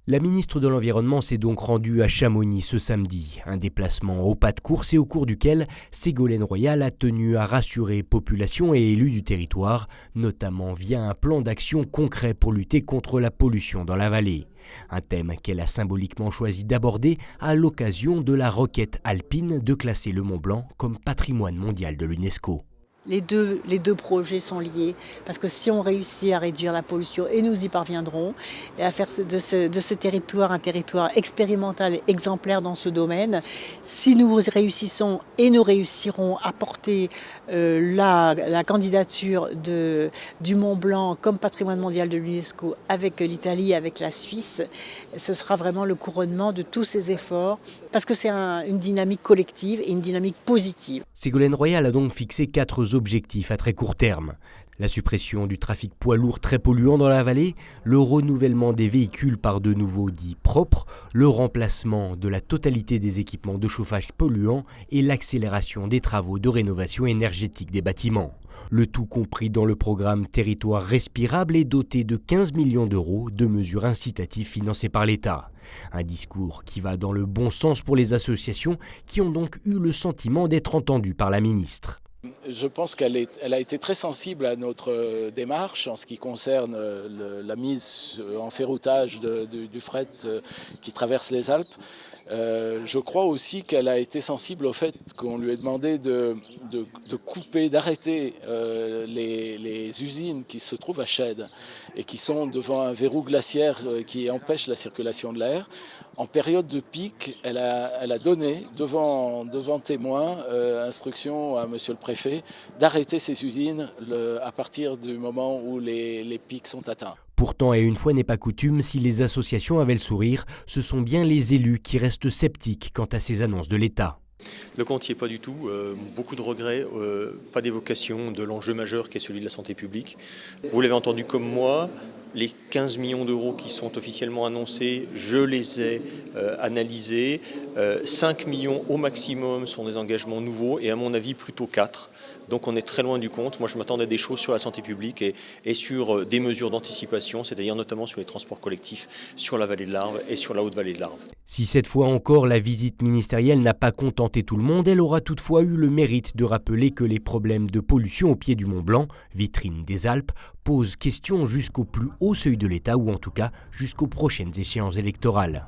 La ministre de l'Environnement s'est donc rendue à Chamonix ce samedi, un déplacement au pas de course et au cours duquel Ségolène Royal a tenu à rassurer population et élus du territoire, notamment via un plan d'action concret pour lutter contre la pollution dans la vallée. Un thème qu'elle a symboliquement choisi d'aborder à l'occasion de la requête alpine de classer le Mont Blanc comme patrimoine mondial de l'UNESCO. Les deux projets sont liés parce que si on réussit à réduire la pollution, et nous y parviendrons, et à faire de ce territoire un territoire expérimental et exemplaire dans ce domaine, si nous réussissons et nous réussirons à porter la candidature du Mont Blanc comme patrimoine mondial de l'UNESCO avec l'Italie, avec la Suisse, ce sera vraiment le couronnement de tous ces efforts parce que c'est une dynamique collective et une dynamique positive. Ségolène Royal a donc fixé 4 objectifs à très court terme. La suppression du trafic poids lourd très polluant dans la vallée, le renouvellement des véhicules par de nouveaux dits propres, le remplacement de la totalité des équipements de chauffage polluants et l'accélération des travaux de rénovation énergétique des bâtiments. Le tout compris dans le programme Territoire respirable et doté de 15 millions d'euros de mesures incitatives financées par l'État. Un discours qui va dans le bon sens pour les associations qui ont donc eu le sentiment d'être entendues par la ministre. Je pense qu'elle a été très sensible à notre démarche en ce qui concerne la mise en ferroutage du fret qui traverse les Alpes. Je crois aussi qu'elle a été sensible au fait qu'on lui ait demandé de couper, d'arrêter les usines qui se trouvent à Chède et qui sont devant un verrou glaciaire qui empêche la circulation de l'air. En période de pic, elle a donné devant témoins instruction à monsieur le préfet d'arrêter ces usines à partir du moment où les pics sont atteints. Pourtant, et une fois n'est pas coutume, si les associations avaient le sourire, ce sont bien les élus qui restent sceptiques quant à ces annonces de l'État. Le compte n'y est pas du tout, beaucoup de regrets, pas d'évocation de l'enjeu majeur qui est celui de la santé publique. Vous l'avez entendu comme moi, les 15 millions d'euros qui sont officiellement annoncés, je les ai analysés. 5 millions au maximum sont des engagements nouveaux et à mon avis plutôt 4. Donc on est très loin du compte. Moi je m'attendais à des choses sur la santé publique et sur des mesures d'anticipation, c'est-à-dire notamment sur les transports collectifs, sur la vallée de l'Arve et sur la haute vallée de l'Arve. Si cette fois encore la visite ministérielle n'a pas contenté tout le monde, elle aura toutefois eu le mérite de rappeler que les problèmes de pollution au pied du Mont Blanc, vitrine des Alpes, posent question jusqu'au plus haut seuil de l'État ou en tout cas jusqu'aux prochaines échéances électorales.